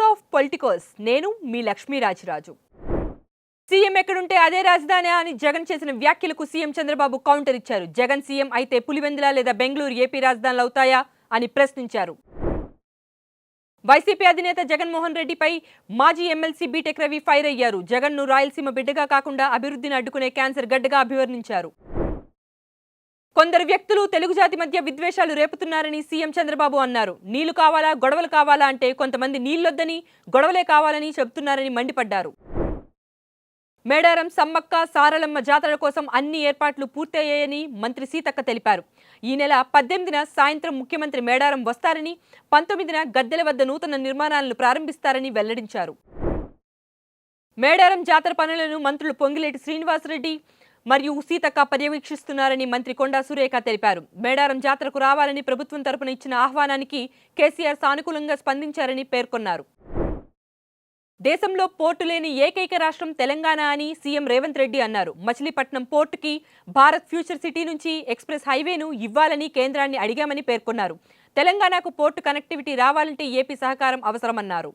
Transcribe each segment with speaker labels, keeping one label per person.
Speaker 1: Of politicals నేను మీ లక్ష్మీరాజరాజు. CM ఎక్కడుంటే అదే రాజధాని అని జగన్ చేసిన వ్యాఖ్యలకు సీఎం చంద్రబాబు కౌంటర్ ఇచ్చారు. జగన్ సీఎం అయితే పులివెందుల లేదా బెంగళూరు ఏపీ రాజధానులు అవుతాయా అని ప్రశ్నించారు. వైసీపీ అధినేత జగన్మోహన్ రెడ్డిపై మాజీ ఎమ్మెల్సీ బీటెక్ రవి ఫైర్ అయ్యారు. జగన్ను రాయలసీమ బిడ్డగా కాకుండా అభివృద్ధిని అడ్డుకునే క్యాన్సర్ గడ్డగా అభివర్ణించారు. కొందరు వ్యక్తులు తెలుగు జాతి మధ్య విద్వేషాలు రేపుతున్నారని సీఎం చంద్రబాబు అన్నారు. నీళ్లు కావాలా గొడవలు కావాలా అంటే కొంతమంది నీళ్లొద్దని గొడవలే కావాలని చెబుతున్నారని మండిపడ్డారు. మేడారం సమ్మక్క సారలమ్మ జాతర కోసం అన్ని ఏర్పాట్లు పూర్తయ్యాయని మంత్రి సీతక్క తెలిపారు. ఈ నెల 18న సాయంత్రం ముఖ్యమంత్రి మేడారం వస్తారని, 19న గద్దెల వద్ద నూతన నిర్మాణాలను ప్రారంభిస్తారని వెల్లడించారు. మేడారం జాతర పనులను మంత్రులు పొంగిలేటి శ్రీనివాసరెడ్డి మరియు సీతక్క పర్యవేక్షిస్తున్నారని మంత్రి కొండా సురేఖ తెలిపారు. మేడారం జాతరకు రావాలని ప్రభుత్వం తరపున ఇచ్చిన ఆహ్వానానికి కేసీఆర్ సానుకూలంగా స్పందించారని పేర్కొన్నారు. దేశంలో పోర్టు లేని ఏకైక రాష్ట్రం తెలంగాణ అని సీఎం రేవంత్ రెడ్డి అన్నారు. మచిలీపట్నం పోర్టుకి భారత్ ఫ్యూచర్ సిటీ నుంచి ఎక్స్ప్రెస్ హైవేను ఇవ్వాలని కేంద్రాన్ని అడిగామని పేర్కొన్నారు. తెలంగాణకు పోర్టు కనెక్టివిటీ రావాలంటే ఏపీ సహకారం అవసరమన్నారు.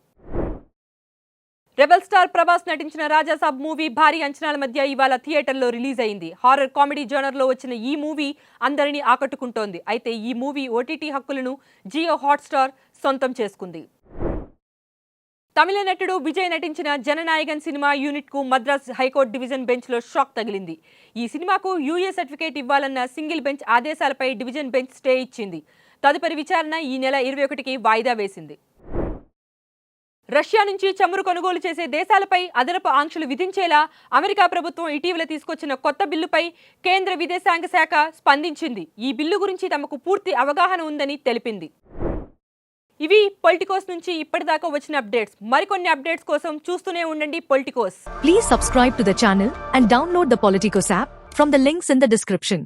Speaker 1: రెబల్ స్టార్ ప్రభాస్ నటించిన రాజాసాబ్ మూవీ భారీ అంచనాల మధ్య ఇవాళ థియేటర్లో రిలీజ్ అయింది. హారర్ కామెడీ జోనర్లో వచ్చిన ఈ మూవీ అందరినీ ఆకట్టుకుంటోంది. అయితే ఈ మూవీ ఓటీటీ హక్కులను జియో హాట్స్టార్ సొంతం చేసుకుంది. తమిళ నటుడు విజయ్ నటించిన జననాయకన్ సినిమా యూనిట్ కు మద్రాస్ హైకోర్టు డివిజన్ బెంచ్ లో షాక్ తగిలింది. ఈ సినిమాకు యూఏ సర్టిఫికేట్ ఇవ్వాలన్న సింగిల్ బెంచ్ ఆదేశాలపై డివిజన్ బెంచ్ స్టే ఇచ్చింది. తదుపరి విచారణ ఈ నెల 21కి వాయిదా వేసింది. రష్యా నుంచి చమురు కొనుగోలు చేసే దేశాలపై అదనపు ఆంక్షలు విధించేలా అమెరికా ప్రభుత్వం ఇటీవల తీసుకొచ్చిన కొత్త బిల్లుపై కేంద్ర విదేశాంగ శాఖ స్పందించింది. ఈ బిల్లు గురించి తమకు పూర్తి అవగాహన ఉందని తెలిపింది. ఇవి పొలిటికోస్ నుంచి ఇప్పటిదాకా వచ్చిన అప్డేట్స్. మరికొన్ని అప్డేట్స్ కోసం చూస్తూనే ఉండండి Politicos.
Speaker 2: Please subscribe to the channel and download the Politicos app from the links in the description.